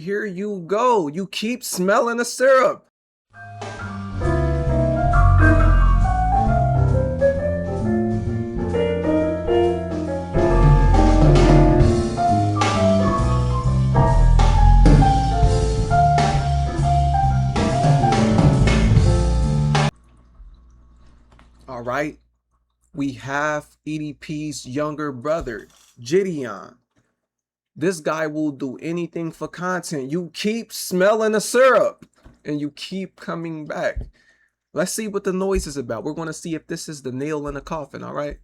Here you go. You keep smelling the syrup. All right. We have EDP's younger brother, JiDion. This guy will do anything for content. You keep smelling the syrup and you keep coming back. Let's see what the noise is about. We're going to see if this is the nail in the coffin, all right?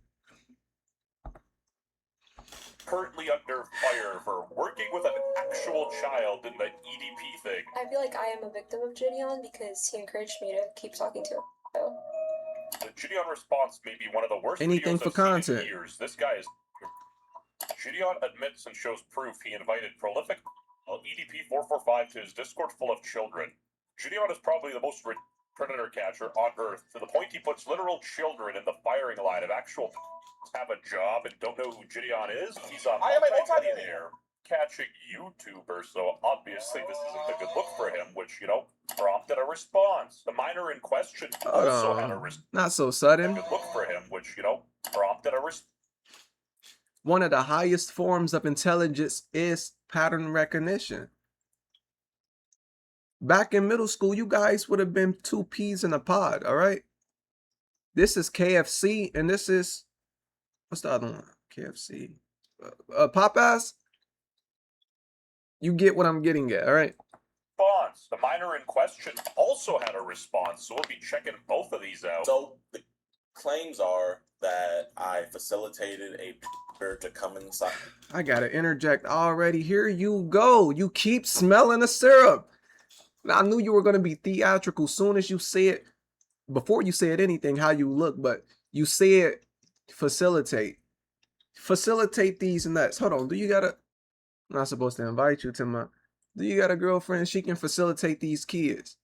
Currently under fire for working with an actual child in the EDP thing. I feel like I am a victim of JiDion because he encouraged me to keep talking to him. So. The JiDion response may be one of the worst Anything videos for I've seen content. in years. This guy is... JiDion admits and shows proof he invited prolific EDP 445 to his Discord full of children. JiDion is probably the most predator catcher on Earth, to the point he puts literal children in the firing line of actual have a job and don't know who JiDion is. He's a multi-millionaire catching YouTubers, so obviously this isn't a good look for him, which, you know, prompted a response. The minor in question also had a response. Not so sudden. A good look for him, which, you know, prompted a response. One of the highest forms of intelligence is pattern recognition. Back in middle school, you guys would have been two peas in a pod, all right? This is KFC, and this is, what's the other one? KFC. Popeyes? You get what I'm getting at, all right? Response. The minor in question also had a response, so we'll be checking both of these out. So the claims are that I facilitated a to come inside. I gotta interject already. Here you go. You keep smelling the syrup. Now, I knew you were gonna be theatrical soon as you said, before you said anything, how you look, but you said facilitate. Facilitate these nuts. Hold on. Do you gotta? I'm not supposed to invite you to my. Do you got a girlfriend? She can facilitate these kids.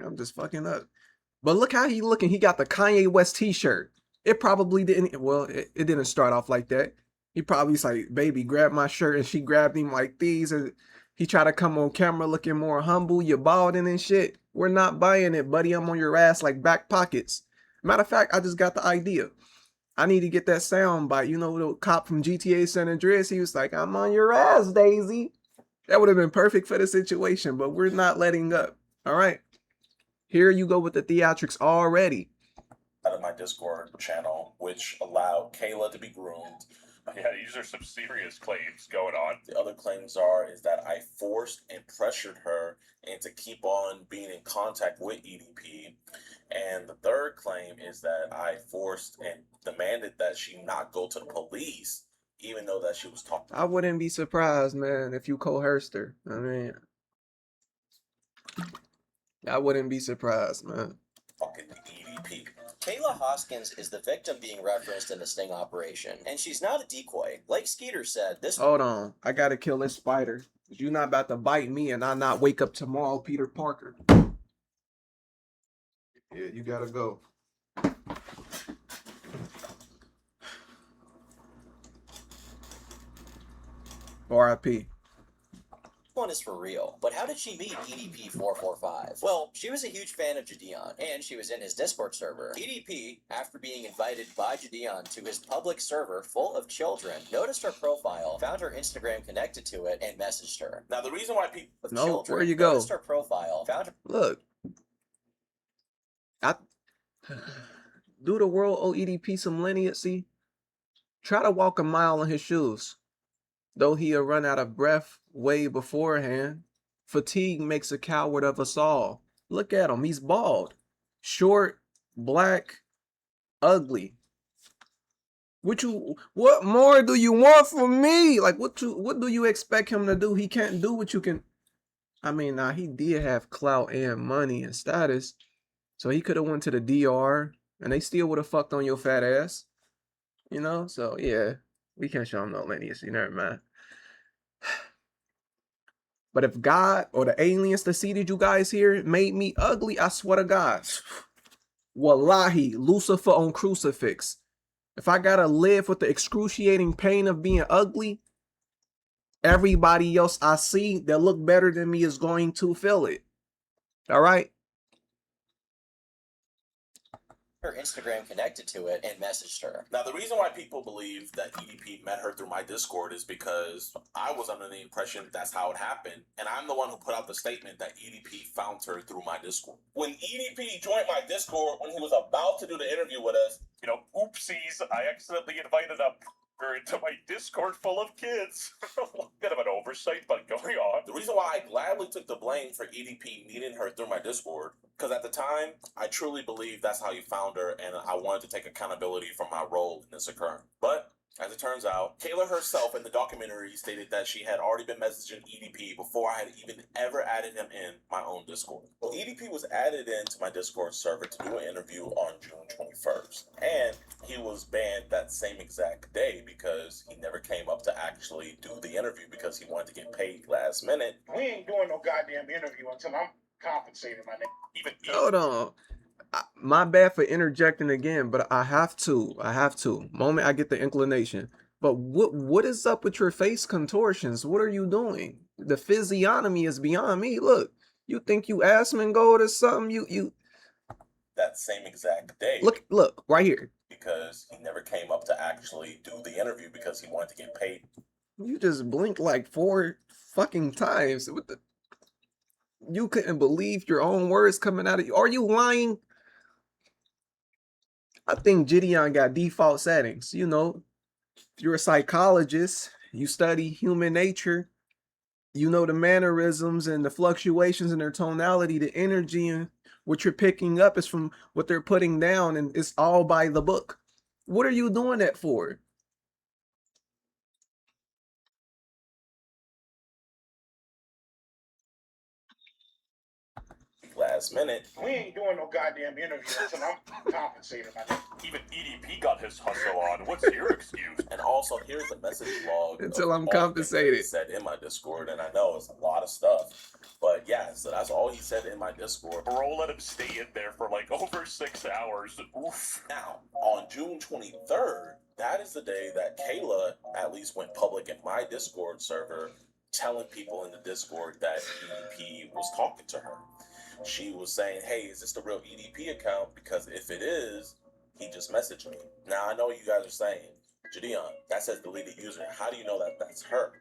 I'm just fucking up. But look how he looking. He got the Kanye West t-shirt. It probably didn't, well, it didn't start off like that. He probably was like, baby, grab my shirt, and she grabbed him like these, and he tried to come on camera looking more humble. You're balding and shit. We're not buying it, buddy. I'm on your ass like back pockets. Matter of fact, I just got the idea. I need to get that sound bite. You know, the cop from GTA San Andreas, he was like, I'm on your ass, Daisy. That would have been perfect for the situation, but we're not letting up. All right. Here you go with the theatrics already. Out of my Discord channel, which allowed Kayla to be groomed. Yeah, these are some serious claims going on. The other claims is that I forced and pressured her into keep on being in contact with EDP. And the third claim is that I forced and demanded that she not go to the police, even though that she was talking. I wouldn't be surprised, man, if you coerced her. I mean, I wouldn't be surprised, man. Fucking EDP. Kayla Hoskins is the victim being referenced in the sting operation, and she's not a decoy. Like Skeeter said, this— Hold on. I gotta kill this spider. You're not about to bite me and I not wake up tomorrow, Peter Parker. Yeah, you gotta go. R.I.P. one is for real. But how did she meet EDP 445? Well, she was a huge fan of JiDion, and she was in his Discord server. EDP, after being invited by JiDion to his public server full of children, noticed her profile, found her Instagram connected to it, and messaged her. Now the reason why people With No, children, where you go? noticed her profile, found her— Look. Do the world owe EDP some leniency? Try to walk a mile in his shoes. Though he'll run out of breath way beforehand, fatigue makes a coward of us all. Look at him. He's bald. Short, black, ugly. What more do you want from me? Like, what do you expect him to do? He can't do what you can. I mean, now he did have clout and money and status, so he could have went to the DR and they still would have fucked on your fat ass. You know? So yeah, we can't show him no leniency. Never mind. But if God or the aliens that seated you guys here made me ugly, I swear to God, wallahi, Lucifer on crucifix. If I gotta live with the excruciating pain of being ugly, Everybody else I see that look better than me is going to feel it. All right. her Instagram connected to it and messaged her. Now, the reason why people believe that EDP met her through my Discord is because I was under the impression that's how it happened, and I'm the one who put out the statement that EDP found her through my Discord. When EDP joined my Discord, when he was about to do the interview with us, Oopsies, I accidentally invited her into my Discord full of kids. Bit of an oversight, but going on. the reason why I gladly took the blame for EDP meeting her through my Discord, because at the time, I truly believed that's how you found her, and I wanted to take accountability for my role in this occurrence. But as it turns out, Kayla herself in the documentary stated that she had already been messaging EDP before I had even ever added him in my own Discord. Well, EDP was added into my Discord server to do an interview on June 21st, and he was banned that same exact day because he never came up to actually do the interview because he wanted to get paid last minute. We ain't doing no goddamn interview until I'm compensated, my nigga. Even Hold on. My bad for interjecting again, but I have to. Moment I get the inclination. But what is up with your face contortions? What are you doing? The physiognomy is beyond me. Look, you think you Asmongold or something? You That same exact day. look right here. Because he never came up to actually do the interview because he wanted to get paid. You just blinked like 4 fucking times. You couldn't believe your own words coming out of you. Are you lying? I think JiDion got default settings. You know, if you're a psychologist, you study human nature, you know the mannerisms and the fluctuations in their tonality, the energy, and what you're picking up is from what they're putting down, and it's all by the book. What are you doing that for? Last minute. We ain't doing no goddamn interview until I'm compensated, my nigga. Even EDP got his hustle on. What's your excuse? And also, here's a message log Until of I'm all the things that he compensated. said in my Discord, and I know it's a lot of stuff, but yeah, so that's all he said in my Discord. Bro, let him stay in there for like over 6 hours. Oof. Now, on June 23rd, that is the day that Kayla at least went public in my Discord server, telling people in the Discord that EDP was talking to her. She was saying, hey, is this the real EDP account? Because if it is, he just messaged me. Now, I know you guys are saying, JiDion, that says deleted user. How do you know that that's her?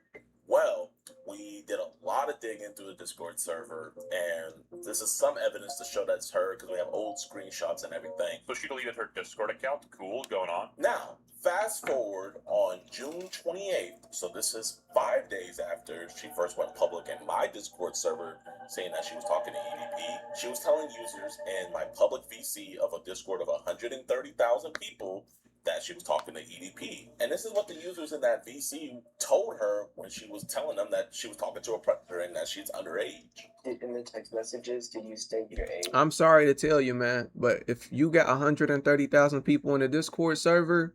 Well, we did a lot of digging through the Discord server, and this is some evidence to show that's her because we have old screenshots and everything. So she deleted her Discord account. Cool, going on. Now, fast forward on June 28th, so this is 5 days after she first went public in my Discord server saying that she was talking to EDP. She was telling users in my public VC of a Discord of 130,000 people that she was talking to EDP. And this is what the users in that VC told her when she was telling them that she was talking to a predator and that she's underage. In the text messages, did you state your age? I'm sorry to tell you, man, but if you got 130,000 people in the Discord server,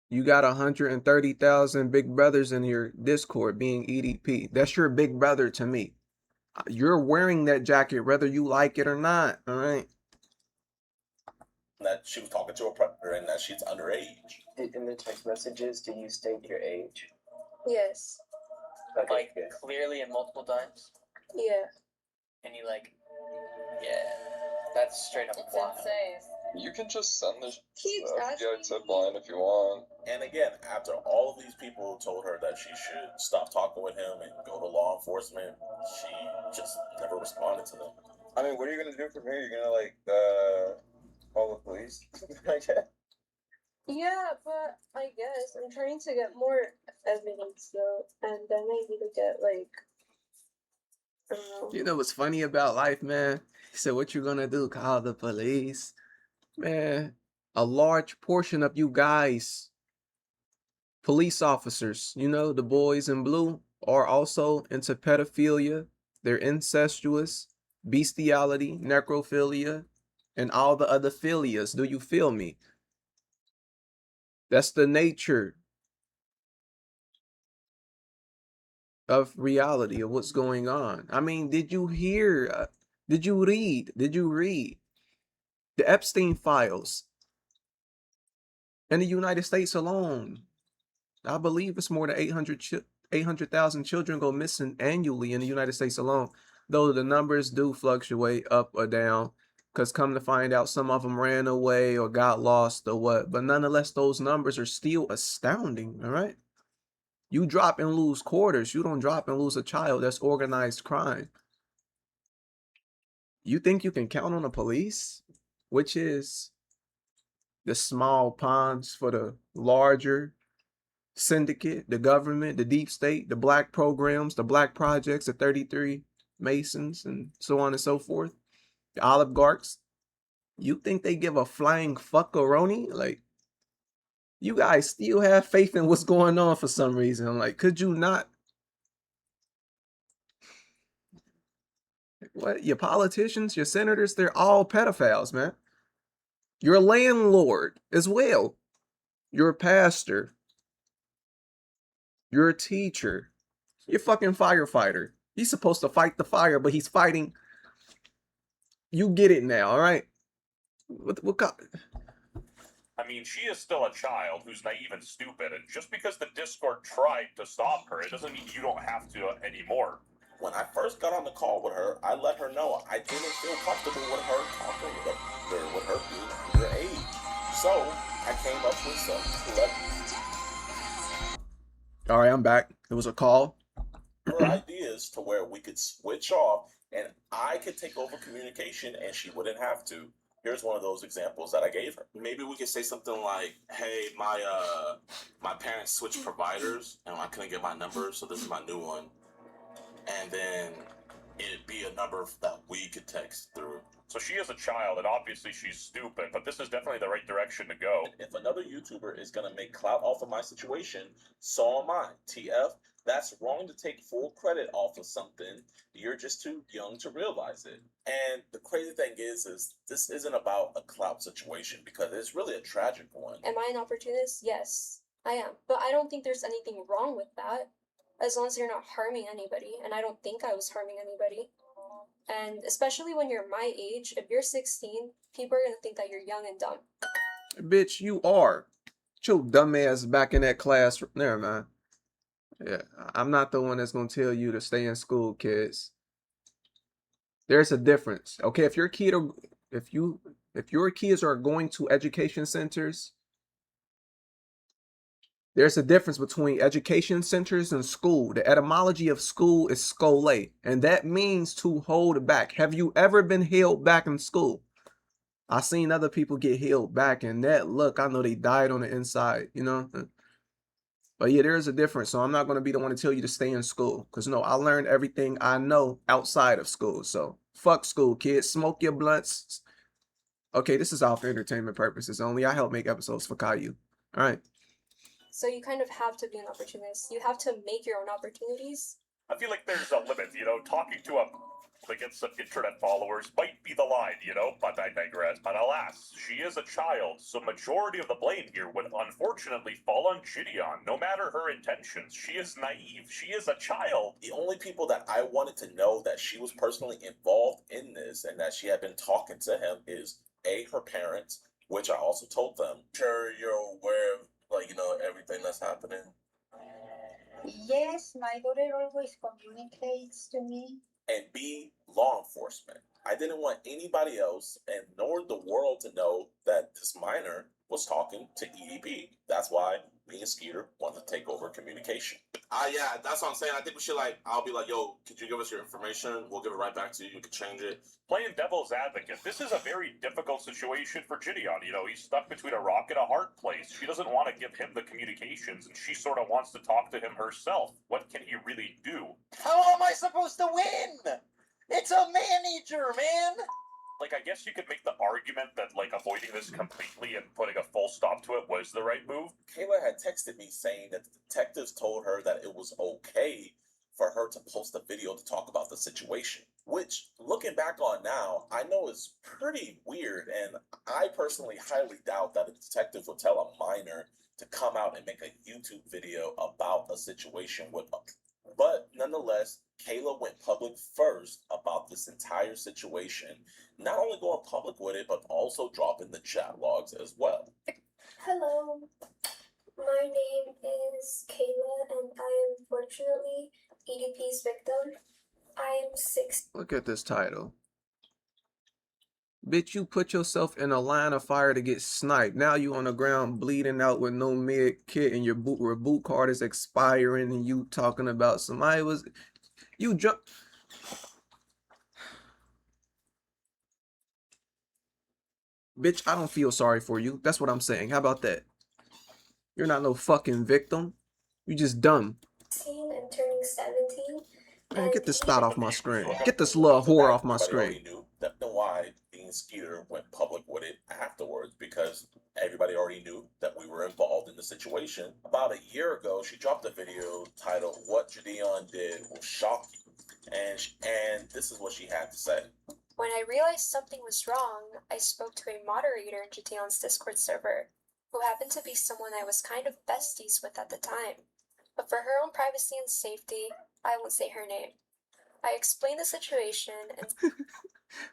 you got 130,000 big brothers in your Discord being EDP. That's your big brother to me. You're wearing that jacket whether you like it or not, all right? That she was talking to a predator and that she's underage. In the text messages, did you state your age? Yes. Okay, Like, good. clearly and multiple times? Yeah. And you yeah, that's straight up It's wild. insane. You can just send this Keeps FBI asking tip me. line if you want. And again, after all of these people told her that she should stop talking with him and go to law enforcement, she just never responded to them. I mean, what are you gonna do from here? You're gonna call the police? Yeah, but I guess I'm trying to get more evidence though, and then maybe to get like, I don't know. You know what's funny about life, man? He said, what you gonna do? Call the police? Man, a large portion of you guys, police officers, you know, the boys in blue, are also into pedophilia. They're incestuous, bestiality, necrophilia, and all the other philias. Do you feel me? That's the nature of reality of what's going on. I mean, did you hear? Did you read? The Epstein files in the United States alone? I believe it's more than 800 800,000 children go missing annually in the United States alone, though the numbers do fluctuate up or down. Because come to find out, some of them ran away or got lost or what. But nonetheless, those numbers are still astounding, all right? You drop and lose quarters. You don't drop and lose a child. That's organized crime. You think you can count on the police, which is the small ponds for the larger syndicate, the government, the deep state, the black programs, the black projects, the 33 Masons, and so on and so forth, the oligarchs. You think they give a flying fuckaroni? Like, you guys still have faith in what's going on for some reason. Like, could you not? What? Your politicians, your senators, they're all pedophiles, man. Your landlord as well. Your pastor. Your teacher. Your fucking firefighter. He's supposed to fight the fire, but he's fighting. You get it now, all right? What I mean, she is still a child who's naive and stupid, and just because the Discord tried to stop her, it doesn't mean you don't have to anymore. When I first got on the call with her, I let her know I didn't feel comfortable with her talking with her being underage. So I came up with some All right, I'm back. It was a call. clever ideas to where we could switch off and I could take over communication and she wouldn't have to. Here's one of those examples that I gave her. Maybe we could say something like, "Hey, my parents switched providers and I couldn't get my number, so this is my new one." And then it'd be a number that we could text through. So she is a child, and obviously she's stupid, but this is definitely the right direction to go. If another YouTuber is gonna make clout off of my situation, so am I. TF, that's wrong to take full credit off of something. You're just too young to realize it. And the crazy thing is this isn't about a clout situation because it's really a tragic one. Am I an opportunist? Yes, I am. But I don't think there's anything wrong with that, as long as you're not harming anybody. And I don't think I was harming anybody. And especially when you're my age, if you're 16, people are gonna think that you're young and dumb. Bitch, you are. Get your dumb ass back in that class. Never mind. Yeah, I'm not the one that's gonna tell you to stay in school, kids. There's a difference. Okay, if your kid or if your kids are going to education centers, there's a difference between education centers and school. The etymology of school is skole, and that means to hold back. Have you ever been held back in school? I seen other people get held back, and that look, I know they died on the inside, you know? But yeah, there is a difference. So I'm not going to be the one to tell you to stay in school. Because no, I learned everything I know outside of school. So fuck school, kids. Smoke your blunts. Okay, this is all for entertainment purposes only. I help make episodes for Caillou. All right. So you kind of have to be an opportunist. You have to make your own opportunities. I feel like there's a limit, talking to a against some internet followers might be the line, but I digress. But alas, she is a child, so majority of the blame here would unfortunately fall on JiDion. No matter her intentions, she is naive. She is a child. The only people that I wanted to know that she was personally involved in this and that she had been talking to him is her parents, which I also told them. Sure, you're aware of everything that's happening. Yes, my daughter always communicates to me. And B, law enforcement. I didn't want anybody else and nor the world to know that this minor was talking to EDP. That's why me and Skeeter wanted to take over communication. Yeah, that's what I'm saying. I think we should I'll be like, yo, could you give us your information? We'll give it right back to you. You can change it. Playing devil's advocate, this is a very difficult situation for JiDion. He's stuck between a rock and a hard place. She doesn't want to give him the communications, and she sort of wants to talk to him herself. What can he really do? How am I supposed to win? It's a man-eater, man! I guess you could make the argument that, avoiding this completely and putting a full stop to it was the right move. Kayla had texted me saying that the detectives told her that it was okay for her to post a video to talk about the situation. Which, looking back on now, I know is pretty weird, and I personally highly doubt that a detective would tell a minor to come out and make a YouTube video about a situation with a... But nonetheless, Kayla went public first about this entire situation, not only going public with it, but also dropping the chat logs as well. Hello. My name is Kayla, and I am fortunately EDP's victim. I am 6. Look at this title. Bitch, you put yourself in a line of fire to get sniped. Now you on the ground bleeding out with no med kit and your boot card is expiring and you talking about somebody was... You jump... Bitch, I don't feel sorry for you. That's what I'm saying. How about that? You're not no fucking victim. You just dumb. And turning 17. Man, get this And thought off my screen. Get this little whore off my screen. Knew that why Dean Skeeter went public with it afterwards, because everybody already knew that we were involved in the situation. About a year ago, she dropped a video titled "What JiDion Did Will Shock You," and this is what she had to say. When I realized something was wrong, I spoke to a moderator in JiDion's Discord server, who happened to be someone I was kind of besties with at the time. But for her own privacy and safety, I won't say her name. I explained the situation and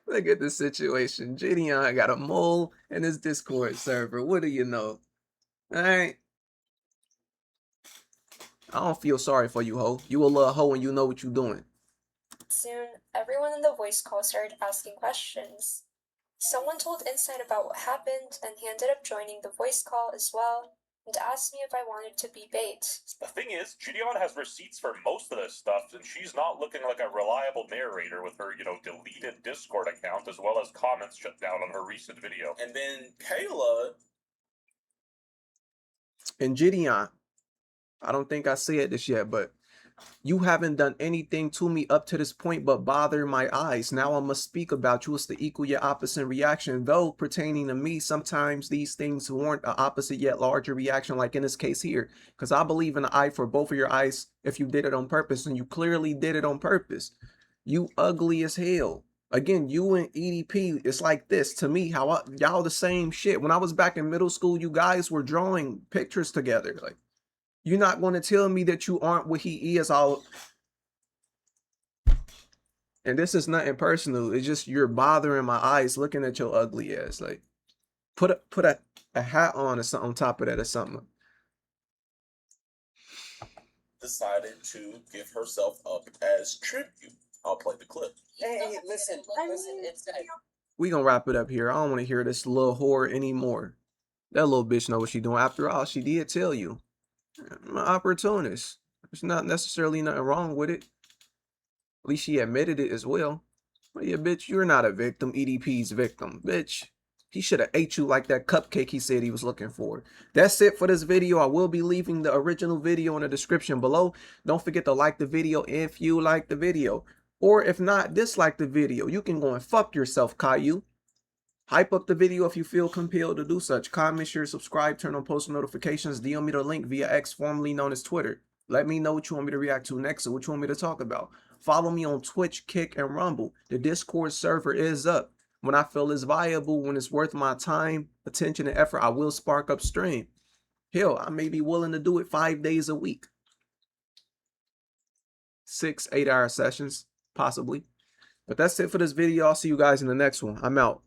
Look at the situation. JiDion got a mole in his Discord server. What do you know? Alright. I don't feel sorry for you, ho. You a little hoe and you know what you doing. soon everyone in the voice call started asking questions. Someone told Insight about what happened, and he ended up joining the voice call as well, and asked me if I wanted to be bait. The thing is, JiDion has receipts for most of this stuff, and she's not looking like a reliable narrator with her, deleted Discord account, as well as comments shut down on her recent video. And then Kayla... And JiDion, I don't think I said this yet, but you haven't done anything to me up to this point but bother my eyes. Now I must speak about you as to equal your opposite reaction. Though pertaining to me, sometimes these things warrant an opposite yet larger reaction, like in this case here. Because I believe in the eye for both of your eyes if you did it on purpose, and you clearly did it on purpose. You ugly as hell. Again, you and EDP, it's like this. To me, how y'all the same shit. When I was back in middle school, you guys were drawing pictures together. Like, you're not going to tell me that you aren't what he is. And this is nothing personal. It's just you're bothering my eyes looking at your ugly ass. Like, put a hat on or something on top of that or something. decided to give herself up as tribute. I'll play the clip. Hey, listen, it's We gonna wrap it up here. I don't want to hear this little whore anymore. That little bitch know what she doing. After all, she did tell you. I'm an opportunist. There's not necessarily nothing wrong with it. At least she admitted it as well. But yeah, bitch, you're not a victim. EDP's victim. Bitch, he should have ate you like that cupcake he said he was looking for. That's it for this video. I will be leaving the original video in the description below. Don't forget to like the video if you like the video. Or if not, dislike the video. You can go and fuck yourself, Caillou. Hype up the video if you feel compelled to do such. Comment, share, subscribe, turn on post notifications, DM me the link via X, formerly known as Twitter. Let me know what you want me to react to next or what you want me to talk about. Follow me on Twitch, Kick, and Rumble. The Discord server is up. When I feel it's viable, when it's worth my time, attention, and effort, I will spark up stream. Hell, I may be willing to do it 5 days a week. 6 8-hour sessions, possibly. But that's it for this video. I'll see you guys in the next one. I'm out.